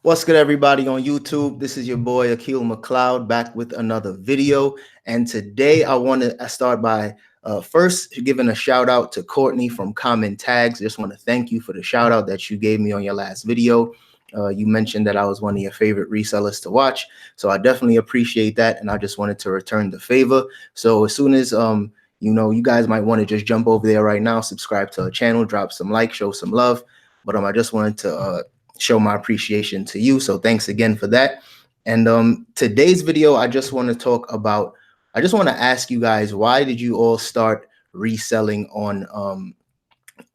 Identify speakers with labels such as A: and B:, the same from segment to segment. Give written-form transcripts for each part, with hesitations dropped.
A: What's good, everybody on YouTube? This is your boy Akil McLeod back with another video. And today I want to start by first giving a shout out to Courtney from Common Tags. Just want to thank you for the shout out that you gave me on your last video. You mentioned that I was one of your favorite resellers to watch, so I definitely appreciate that. And I just wanted to return the favor. So as soon as you guys might want to just jump over there right now, subscribe to our channel, drop some likes, show some love. But I just wanted to show my appreciation to you. So thanks again for that. And today's video, I just want to ask you guys, why did you all start reselling on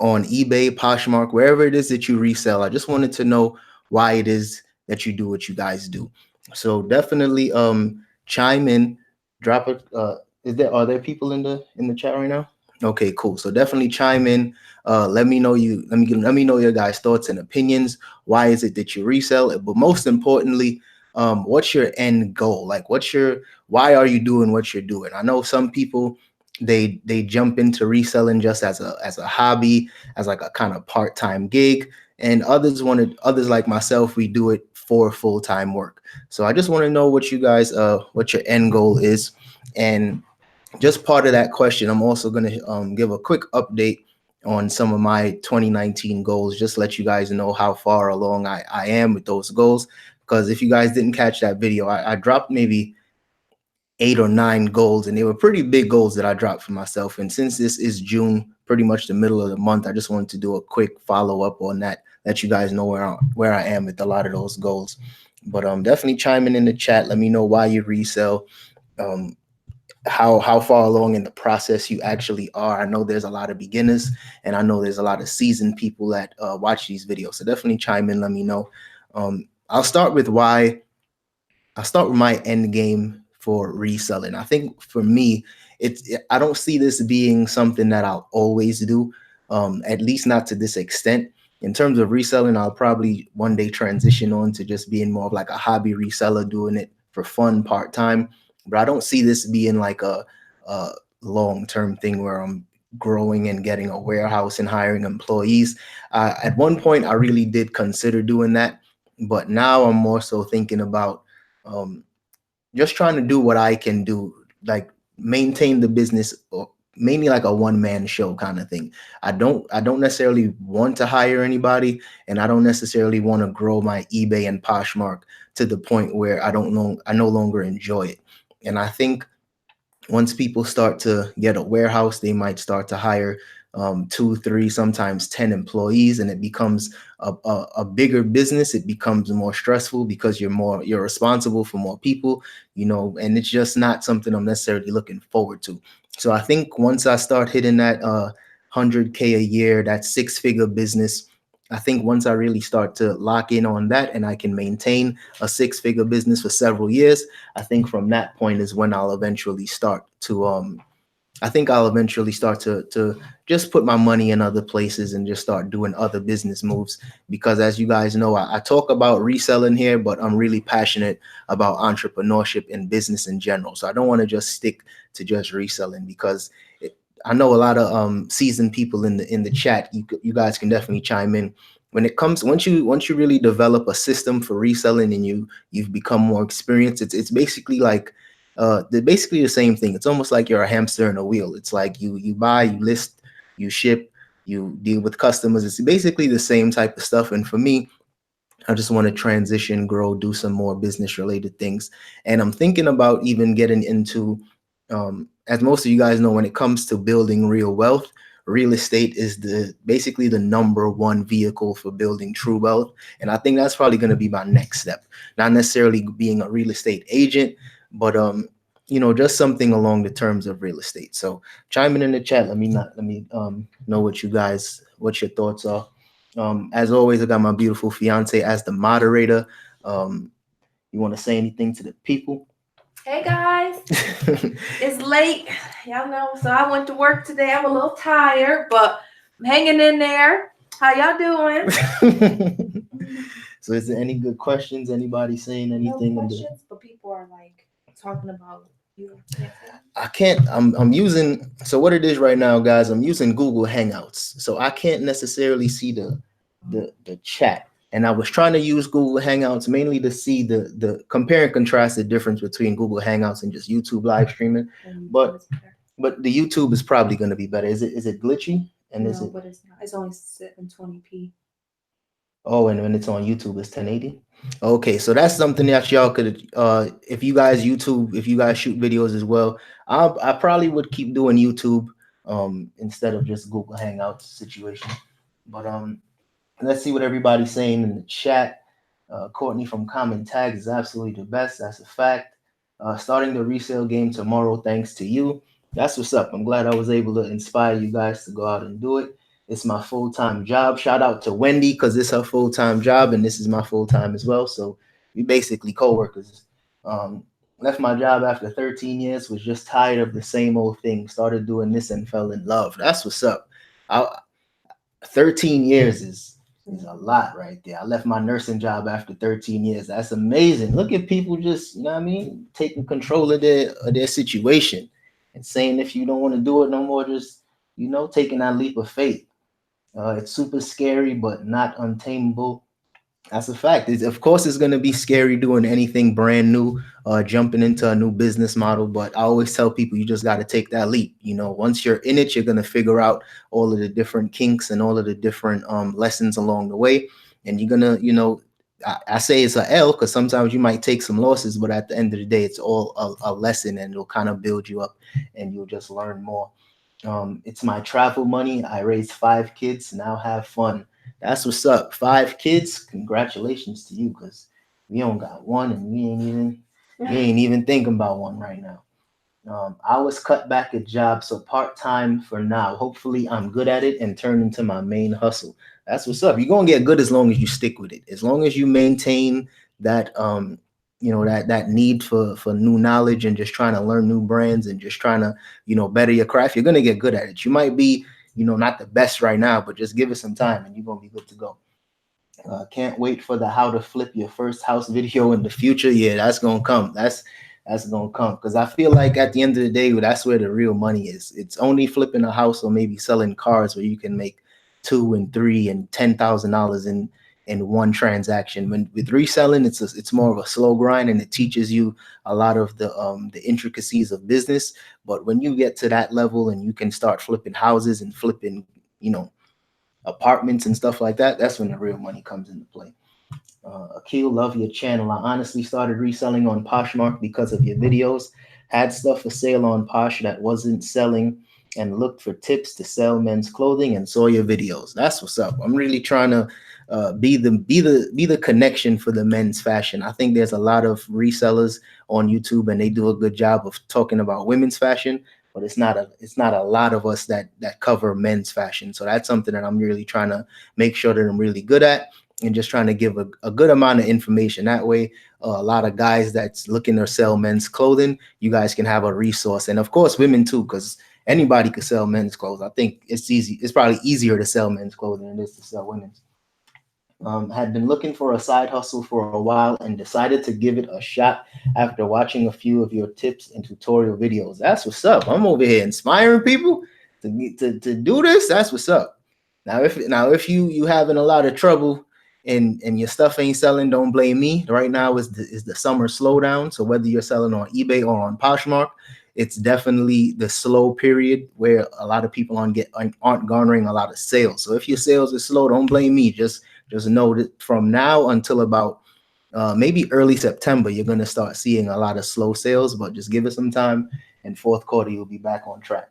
A: eBay, Poshmark, wherever it is that you resell? I just wanted to know why it is that you do what you guys do. So definitely chime in, drop it. Are there people in the chat right now? Okay, cool. So definitely chime in. Let me know your guys' thoughts and opinions. Why is it that you resell it? But most importantly, what's your end goal? Like, why are you doing what you're doing? I know some people they jump into reselling just as a hobby, as like a kind of part-time gig, and others like myself, we do it for full-time work. So I just want to know what you guys what your end goal is. And just part of that question, I'm also going to give a quick update on some of my 2019 goals, just let you guys know how far along I am with those goals. Because if you guys didn't catch that video, I dropped maybe 8 or 9 goals, and they were pretty big goals that I dropped for myself. And since this is June, pretty much the middle of the month, I just wanted to do a quick follow-up on that, let you guys know where I am with a lot of those goals. But definitely chime in the chat. Let me know why you resell. How far along in the process you actually are. I know there's a lot of beginners, and I know there's a lot of seasoned people that watch these videos. So definitely chime in, let me know. I'll start with my end game for reselling. I think for me, I don't see this being something that I'll always do, at least not to this extent. In terms of reselling, I'll probably one day transition on to just being more of like a hobby reseller, doing it for fun part-time. But I don't see this being like a long-term thing where I'm growing and getting a warehouse and hiring employees. At one point, I really did consider doing that, but now I'm more so thinking about just trying to do what I can do, like maintain the business, or mainly like a one-man show kind of thing. I don't necessarily want to hire anybody, and I don't necessarily want to grow my eBay and Poshmark to the point where I no longer enjoy it. And I think once people start to get a warehouse, they might start to hire 2, 3, sometimes 10 employees, and it becomes a bigger business. It becomes more stressful because you're responsible for more people, and it's just not something I'm necessarily looking forward to. So I think once I start hitting that 100K a year, that 6-figure business, I think once I really start to lock in on that and I can maintain a 6-figure business for several years, I think from that point is when I'll eventually start to just put my money in other places and just start doing other business moves. Because as you guys know, I talk about reselling here, but I'm really passionate about entrepreneurship and business in general. So I don't want to just stick to just reselling, because I know a lot of seasoned people in the chat. You guys can definitely chime in. When it comes, once you really develop a system for reselling and you've become more experienced, it's basically like they're basically the same thing. It's almost like you're a hamster in a wheel. It's like you buy, you list, you ship, you deal with customers. It's basically the same type of stuff. And for me, I just want to transition, grow, do some more business related things. And I'm thinking about even getting into as most of you guys know, when it comes to building real wealth, real estate is basically the #1 vehicle for building true wealth. And I think that's probably going to be my next step. Not necessarily being a real estate agent, but just something along the terms of real estate. So chime in the chat. Let me know what your thoughts are. As always, I got my beautiful fiance as the moderator. You want to say anything to the people?
B: Hey guys, it's late, y'all know, so I went to work today. I'm a little tired, but I'm hanging in there. How y'all doing?
A: So is there any good questions? Anybody saying anything?
B: No questions, but people are like talking about you.
A: I can't, I'm using, so what it is right now, guys, I'm using Google Hangouts. So I can't necessarily see the chat. And I was trying to use Google Hangouts mainly to see the compare and contrast the difference between Google Hangouts and just YouTube live streaming. But the YouTube is probably going to be better. Is it glitchy? And
B: no, but it's not. It's only 720p.
A: Oh, and when it's on YouTube, it's 1080. Okay, so that's something that y'all could, if you guys if you guys shoot videos as well, I probably would keep doing YouTube, instead of just Google Hangouts situation. But let's see what everybody's saying in the chat. Courtney from Common Tags is absolutely the best. That's a fact. Starting the resale game tomorrow, thanks to you. That's what's up. I'm glad I was able to inspire you guys to go out and do it. It's my full-time job. Shout out to Wendy because it's her full-time job and this is my full-time as well. So we basically co-workers. Left my job after 13 years, was just tired of the same old thing. Started doing this and fell in love. That's what's up. 13 years is a lot right there. I left my nursing job after 13 years. That's amazing. Look at people just, you know what I mean, taking control of their situation and saying if you don't want to do it no more, just, taking that leap of faith. It's super scary, but not untamable. That's a fact. Of course, it's going to be scary doing anything brand new, jumping into a new business model. But I always tell people you just got to take that leap. Once you're in it, you're going to figure out all of the different kinks and all of the different lessons along the way. And you're going to, I say it's a L because sometimes you might take some losses, but at the end of the day, it's all a lesson and it'll kind of build you up and you'll just learn more. It's my travel money. I raised 5 kids. Now have fun. That's what's up. 5 kids. Congratulations to you, because we don't got one, and we ain't even thinking about one right now. I was cut back at job, so part-time for now. Hopefully I'm good at it and turn into my main hustle. That's what's up. You're gonna get good as long as you stick with it. As long as you maintain that that need for new knowledge and just trying to learn new brands and just trying to, better your craft, you're gonna get good at it. You might be, not the best right now, but just give it some time and you're gonna be good to go. Can't wait for the how to flip your first house video in the future. Yeah, that's gonna come. That's gonna come, because I feel like at the end of the day, that's where the real money is. It's only flipping a house or maybe selling cars where you can make $2,000 and $3,000 and $10,000 in one transaction. When with reselling, it's more of a slow grind and it teaches you a lot of the intricacies of business. But when you get to that level and you can start flipping houses and flipping, apartments and stuff like that, that's when the real money comes into play. Akil, love your channel. I honestly started reselling on Poshmark because of your videos. Had stuff for sale on Posh that wasn't selling and looked for tips to sell men's clothing and saw your videos. That's what's up. I'm really trying to be the connection for the men's fashion. I think there's a lot of resellers on YouTube and they do a good job of talking about women's fashion, but it's not a lot of us that cover men's fashion. So that's something that I'm really trying to make sure that I'm really good at, and just trying to give a good amount of information. That way, a lot of guys that's looking to sell men's clothing, you guys can have a resource. And of course, women too, because anybody could sell men's clothes. I think it's easy. It's probably easier to sell men's clothing than it is to sell women's. Had been looking for a side hustle for a while and decided to give it a shot after watching a few of your tips and tutorial videos. That's what's up. I'm over here inspiring people to do this. That's what's up. Now, if you having a lot of trouble and your stuff ain't selling, don't blame me. Right now is the summer slowdown. So whether you're selling on eBay or on Poshmark, it's definitely the slow period where a lot of people aren't garnering a lot of sales. So if your sales are slow, don't blame me. Just know that from now until about maybe early September, you're going to start seeing a lot of slow sales, but just give it some time, and fourth quarter, you'll be back on track.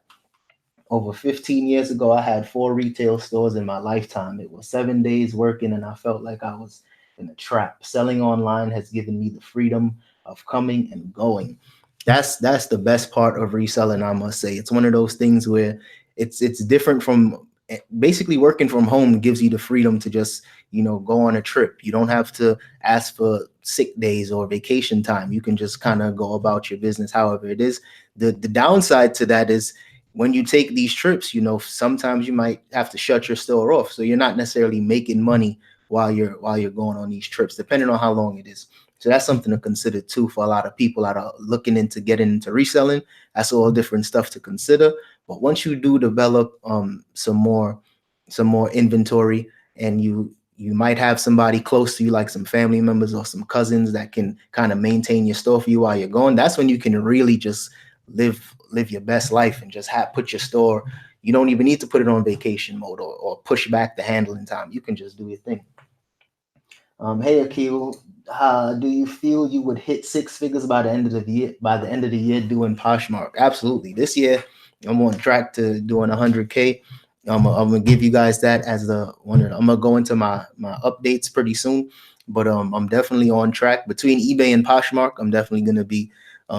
A: Over 15 years ago, I had 4 retail stores in my lifetime. It was 7 days working, and I felt like I was in a trap. Selling online has given me the freedom of coming and going. That's the best part of reselling, I must say. It's one of those things where it's different from basically working from home. Gives you the freedom to just, go on a trip. You don't have to ask for sick days or vacation time. You can just kind of go about your business however it is. The downside to that is when you take these trips, sometimes you might have to shut your store off. So you're not necessarily making money while you're going on these trips, depending on how long it is. So that's something to consider too for a lot of people that are looking into getting into reselling. That's all different stuff to consider. But once you do develop some more inventory and you you might have somebody close to you, like some family members or some cousins that can kind of maintain your store for you while you're going. That's when you can really just live your best life and just put your store. You don't even need to put it on vacation mode or push back the handling time. You can just do your thing. Hey Akil, do you feel you would hit six figures by the end of the year? By the end of the year, doing Poshmark? Absolutely. This year, I'm on track to doing 100K. I'm gonna give you guys that as the one. I'm gonna go into my updates pretty soon, but I'm definitely on track. Between eBay and Poshmark, I'm definitely gonna be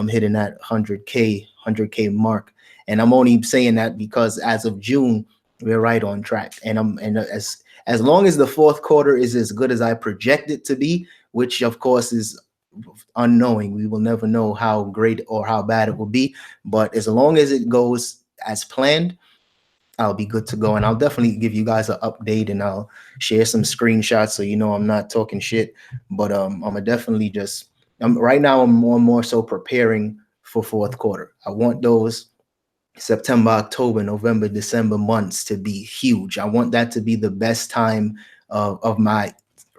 A: hitting that 100K mark. And I'm only saying that because as of June, we're right on track. And as long as the fourth quarter is as good as I project it to be, which of course is unknowing, we will never know how great or how bad it will be. But as long as it goes as planned, I'll be good to go. And I'll definitely give you guys an update, and I'll share some screenshots so you know I'm not talking shit. But I'm gonna definitely just right now I'm more so preparing for fourth quarter. I want those September, October, November, December months to be huge. I want that to be the best time of my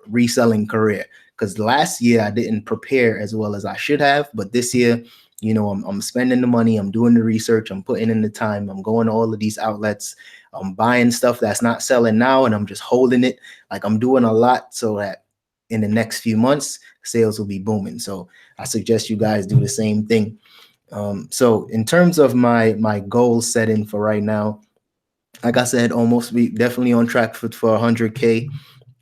A: reselling career, because last year I didn't prepare as well as I should have. But this year, you know, I'm spending the money, I'm doing the research, I'm putting in the time, I'm going to all of these outlets, I'm buying stuff that's not selling now, and I'm just holding it. Like, I'm doing a lot so that in the next few months, sales will be booming. So I suggest you guys do the same thing. So in terms of my goal setting for right now, like I said, almost be definitely on track for 100K.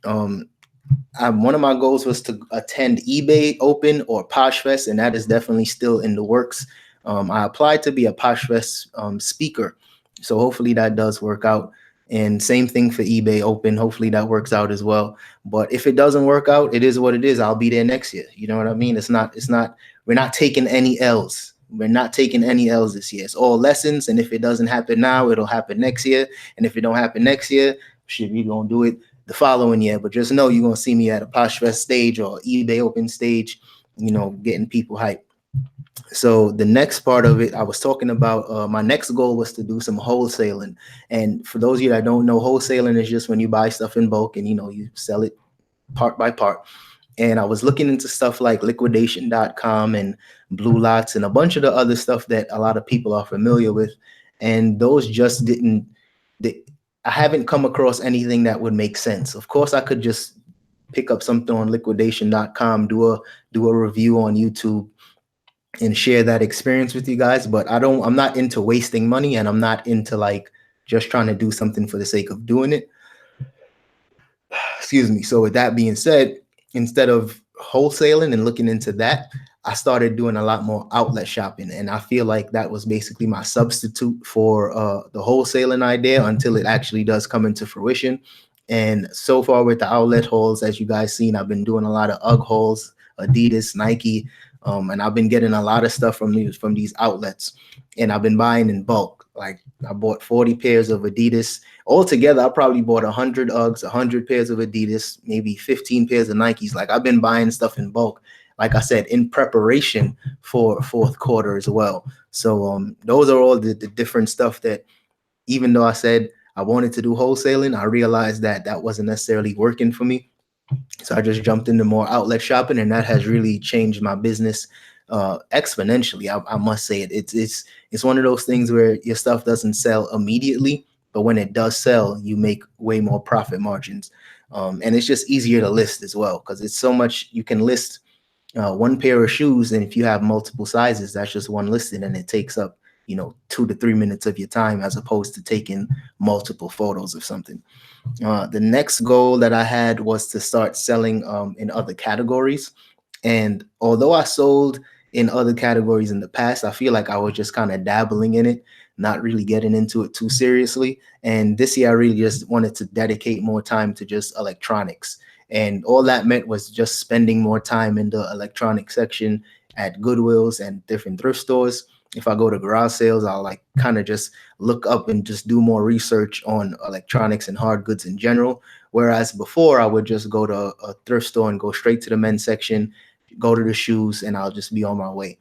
A: One of my goals was to attend eBay Open or Poshfest, and that is definitely still in the works. I applied to be a Poshfest speaker, so hopefully that does work out. And same thing for eBay Open. Hopefully that works out as well. But if it doesn't work out, it is what it is. I'll be there next year. You know what I mean? We're not taking any L's. We're not taking any L's this year. It's all lessons. And if it doesn't happen now, it'll happen next year. And if it don't happen next year, shit, we gonna do it the following year. But just know you're gonna see me at a Poshfest stage or eBay Open stage, you know, getting people hyped. So the next part of it, I was talking about my next goal was to do some wholesaling. And for those of you that don't know, wholesaling is just when you buy stuff in bulk and, you know, you sell it part by part. And I was looking into stuff like liquidation.com and Blue Lots and a bunch of the other stuff that a lot of people are familiar with. And those just I haven't come across anything that would make sense. Of course, I could just pick up something on liquidation.com, do a review on YouTube, and share that experience with you guys. But I'm not into wasting money, and I'm not into like just trying to do something for the sake of doing it. Excuse me. So with that being said, instead of wholesaling and looking into that, I started doing a lot more outlet shopping. And I feel like that was basically my substitute for the wholesaling idea until it actually does come into fruition. And so far with the outlet hauls, as you guys seen, I've been doing a lot of UGG hauls, Adidas, Nike, and I've been getting a lot of stuff from these outlets. And I've been buying in bulk. Like, I bought 40 pairs of Adidas. Altogether, I probably bought 100 Uggs, 100 pairs of Adidas, maybe 15 pairs of Nikes. Like, I've been buying stuff in bulk, like I said, in preparation for fourth quarter as well. So those are all the different stuff that, even though I said I wanted to do wholesaling, I realized that that wasn't necessarily working for me. So I just jumped into more outlet shopping, and that has really changed my business exponentially. I must say it. It's one of those things where your stuff doesn't sell immediately, but when it does sell, you make way more profit margins. And it's just easier to list as well, because it's so much. You can list one pair of shoes, and if you have multiple sizes, that's just one listing, and it takes up, you know, 2 to 3 minutes of your time, as opposed to taking multiple photos of something. The next goal that I had was to start selling in other categories. And although I sold in other categories in the past, I feel like I was just kind of dabbling in it, not really getting into it too seriously. And this year, I really just wanted to dedicate more time to just electronics. And all that meant was just spending more time in the electronic section at Goodwills and different thrift stores. If I go to garage sales, I'll like kind of just look up and just do more research on electronics and hard goods in general. Whereas before, I would just go to a thrift store and go straight to the men's section, go to the shoes, and I'll just be on my way.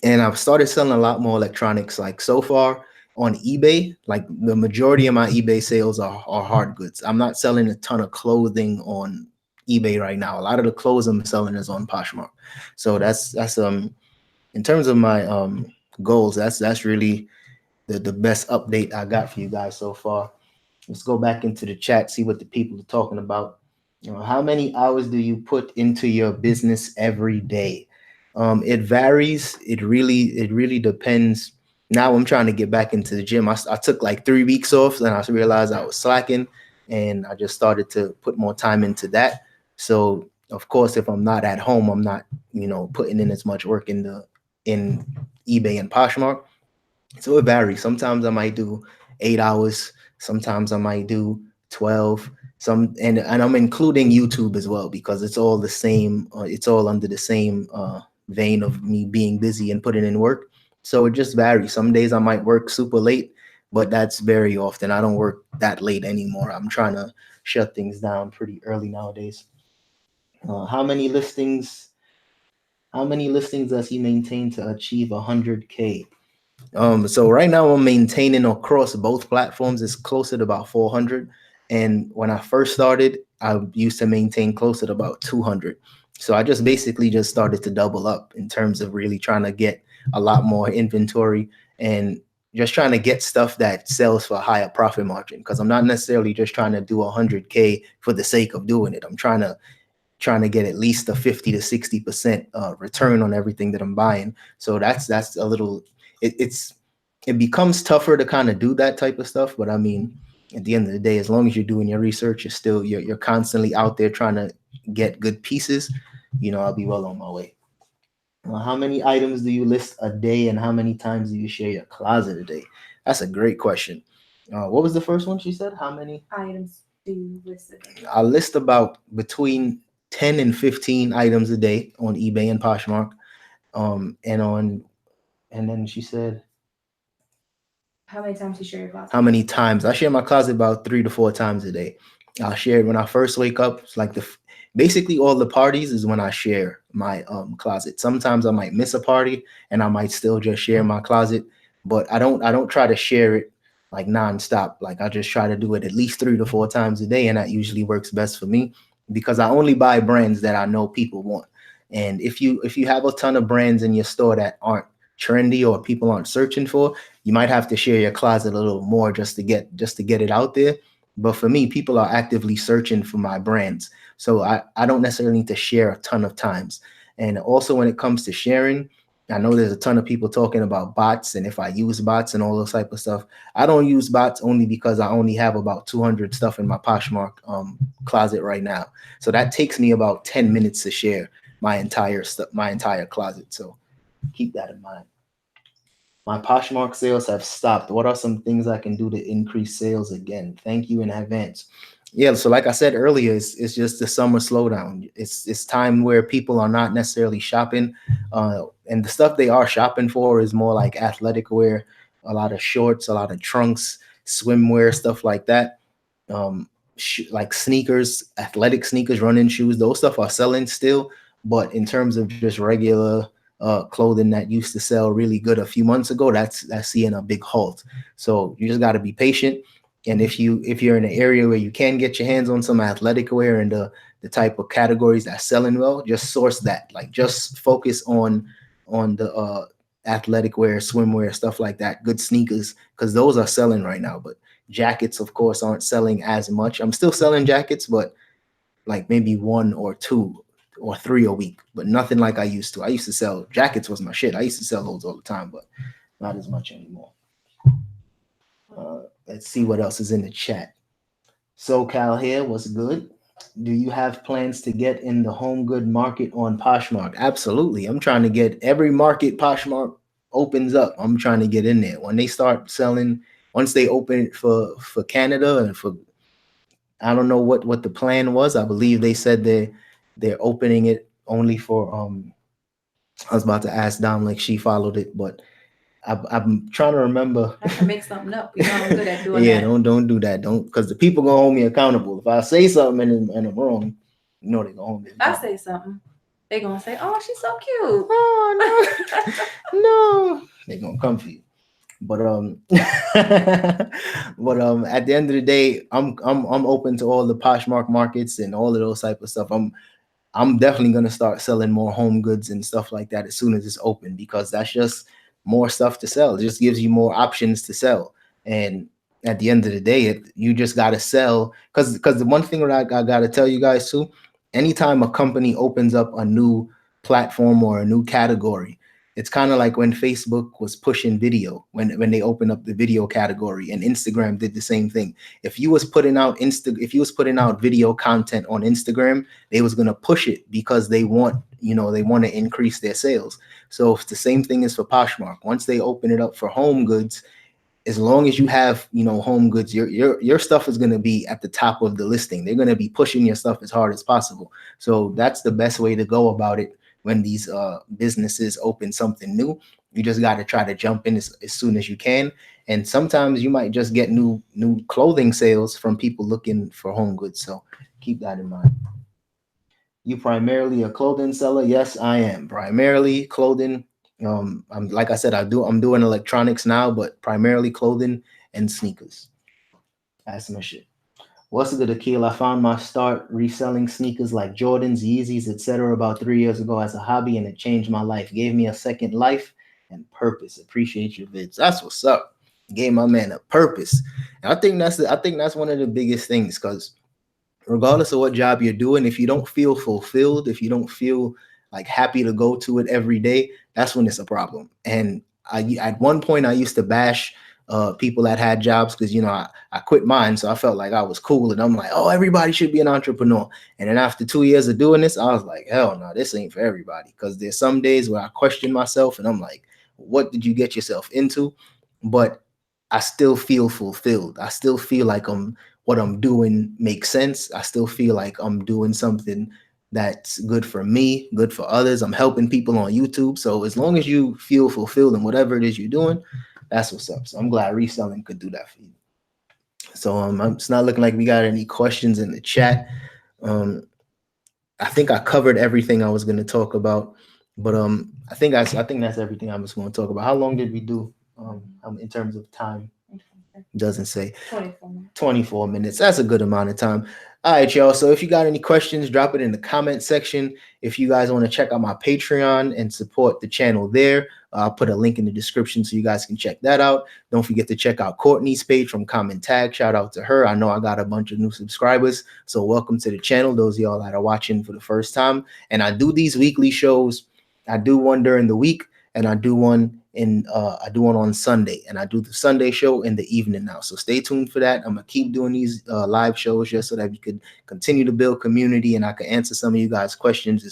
A: And I've started selling a lot more electronics. Like, so far, on eBay, like the majority of my eBay sales are hard goods. I'm not selling a ton of clothing on eBay right now. A lot of the clothes I'm selling is on Poshmark. So that's in terms of my goals, that's really the best update I got for you guys so far. Let's go back into the chat, see what the people are talking about. How many hours do you put into your business every day? It varies. It really depends. Now I'm trying to get back into the gym. I took like 3 weeks off, and I realized I was slacking, and I just started to put more time into that. So of course, if I'm not at home, I'm not, putting in as much work in eBay and Poshmark. So it varies. Sometimes I might do 8 hours. Sometimes I might do 12. And I'm including YouTube as well because it's all the same. It's all under the same vein of me being busy and putting in work. So it just varies. Some days I might work super late, but that's very often. I don't work that late anymore. I'm trying to shut things down pretty early nowadays. How many listings? How many listings does he maintain to achieve 100K? So right now I'm maintaining across both platforms is closer to about 400. And when I first started, I used to maintain closer to about 200. So I just basically just started to double up in terms of really trying to get a lot more inventory and just trying to get stuff that sells for a higher profit margin. Because I'm not necessarily just trying to do 100K for the sake of doing it. I'm trying to get at least a 50 to 60% return on everything that I'm buying. So that's a little it becomes tougher to kind of do that type of stuff. But I mean, at the end of the day, as long as you're doing your research, you're constantly out there trying to get good pieces. I'll be well on my way. How many items do you list a day, and how many times do you share your closet a day? That's a great question. What was the first one she said? How many
B: items do you list a day?
A: I list about between 10 and 15 items a day on eBay and Poshmark. And then she said,
B: how many times you share your closet?
A: How many times? I share my closet about 3 to 4 times a day. I'll share it when I first wake up. It's like basically all the parties is when I share my closet. Sometimes I might miss a party and I might still just share my closet, but I don't try to share it like nonstop. Like I just try to do it at least 3 to 4 times a day, and that usually works best for me because I only buy brands that I know people want. And if you have a ton of brands in your store that aren't trendy or people aren't searching for, you might have to share your closet a little more just to get it out there. But for me, people are actively searching for my brands. So I don't necessarily need to share a ton of times. And also when it comes to sharing, I know there's a ton of people talking about bots and if I use bots and all those type of stuff. I don't use bots only because I only have about 200 stuff in my Poshmark closet right now. So that takes me about 10 minutes to share my entire closet. So keep that in mind. My Poshmark sales have stopped. What are some things I can do to increase sales again? Thank you in advance. Yeah, so like I said earlier, it's just the summer slowdown. It's time where people are not necessarily shopping, and the stuff they are shopping for is more like athletic wear, a lot of shorts, a lot of trunks, swimwear, stuff like that. Like sneakers, athletic sneakers, running shoes, those stuff are selling still. But in terms of just regular clothing that used to sell really good a few months ago, that's seeing a big halt. So you just got to be patient. And if you're in an area where you can get your hands on some athletic wear and the type of categories that's selling well, just source that. Like just focus on the athletic wear, swimwear, stuff like that. Good sneakers, because those are selling right now. But jackets, of course, aren't selling as much. I'm still selling jackets, but like maybe 1 or 2 or 3 a week, but nothing like I used to. I used to sell jackets was my shit. I used to sell those all the time, but not as much anymore. Let's see what else is in the chat. SoCal here, what's good? Do you have plans to get in the home good market on Poshmark? Absolutely. I'm trying to get every market Poshmark opens up. I'm trying to get in there. When they start selling, once they open it for Canada and for, I don't know what the plan was. I believe they said they're opening it only for I was about to ask Dom like she followed it, but I'm trying to remember.
B: I can make something up. You know I'm good at doing
A: Yeah,
B: that.
A: don't do that. Don't, because the people gonna hold me accountable. If I say something and I'm wrong, you know they're gonna hold me
B: If I
A: accountable.
B: say something, they're gonna say, "Oh, she's so cute."
A: Oh no, no, they're gonna come for you. But but at the end of the day, I'm open to all the Poshmark markets and all of those type of stuff. I'm definitely gonna start selling more home goods and stuff like that as soon as it's open, because that's just more stuff to sell. It just gives you more options to sell. And at the end of the day, you just gotta sell, because the one thing that I gotta tell you guys too, anytime a company opens up a new platform or a new category, it's kind of like when Facebook was pushing video, when they opened up the video category, and Instagram did the same thing. If you was putting out video content on Instagram, they was going to push it because they want to increase their sales. So it's the same thing as for Poshmark. Once they open it up for home goods, as long as you have home goods, your stuff is going to be at the top of the listing. They're going to be pushing your stuff as hard as possible. So that's the best way to go about it. When these businesses open something new, you just got to try to jump in as soon as you can. And sometimes you might just get new clothing sales from people looking for home goods. So keep that in mind. You primarily a clothing seller? Yes, I am primarily clothing. I'm, like I said, I'm doing electronics now, but primarily clothing and sneakers. That's my shit. What's good, Akil? I found my start reselling sneakers like Jordans, Yeezys, etc. about 3 years ago as a hobby, and it changed my life. Gave me a second life and purpose. Appreciate your vids. That's what's up. Gave my man a purpose. And I think that's one of the biggest things, because regardless of what job you're doing, if you don't feel fulfilled, if you don't feel like happy to go to it every day, that's when it's a problem. And at one point I used to bash people that had jobs, because I quit mine, so I felt like I was cool, and I'm like, oh, everybody should be an entrepreneur. And then after 2 years of doing this, I was like, hell no, this ain't for everybody, because there's some days where I question myself and I'm like, what did you get yourself into? But I still feel fulfilled. I still feel like what I'm doing makes sense. I still feel like I'm doing something that's good for me, good for others. I'm helping people on YouTube. So as long as you feel fulfilled in whatever it is you're doing, that's what's up. So I'm glad reselling could do that for you. So it's not looking like we got any questions in the chat. I think I covered everything I was going to talk about, but I think that's everything I was going to talk about. How long did we do in terms of time? Doesn't say. 24 minutes. That's a good amount of time. All right, y'all. So if you got any questions, drop it in the comment section. If you guys want to check out my Patreon and support the channel there, I'll put a link in the description so you guys can check that out. Don't forget to check out Courtney's page from Common Tag. Shout out to her. I know I got a bunch of new subscribers, so welcome to the channel, those of y'all that are watching for the first time. And I do these weekly shows. I do one during the week, and I do one on Sunday, and I do the Sunday show in the evening now. So stay tuned for that. I'm gonna keep doing these live shows just so that we could continue to build community, and I can answer some of you guys' questions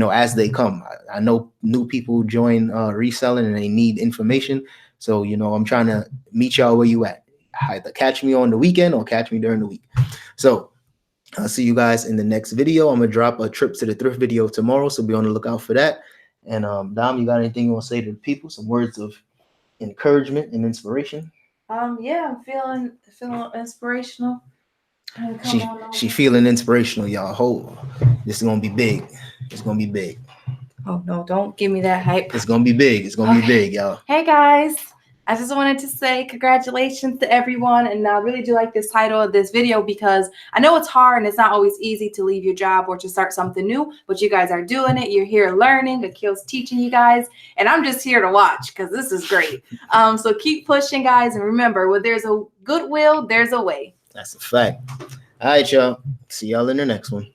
A: as they come. I know new people join reselling and they need information. So, I'm trying to meet y'all where you at. Either catch me on the weekend or catch me during the week. So I'll see you guys in the next video. I'm gonna drop a trip to the thrift video tomorrow, so be on the lookout for that. And Dom, you got anything you want to say to the people? Some words of encouragement and inspiration?
B: Yeah, I'm feeling inspirational.
A: She feeling inspirational, y'all. This is gonna be big. It's gonna be big.
B: Oh no, don't give me that hype.
A: It's gonna be big. It's gonna be big, y'all.
B: Hey guys, I just wanted to say congratulations to everyone, and I really do like this title of this video because I know it's hard and it's not always easy to leave your job or to start something new, but you guys are doing it. You're here learning. Akil's teaching you guys, and I'm just here to watch because this is great. So keep pushing, guys, and remember, where there's a goodwill, there's a way.
A: That's a fact. All right, y'all. See y'all in the next one.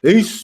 A: Peace.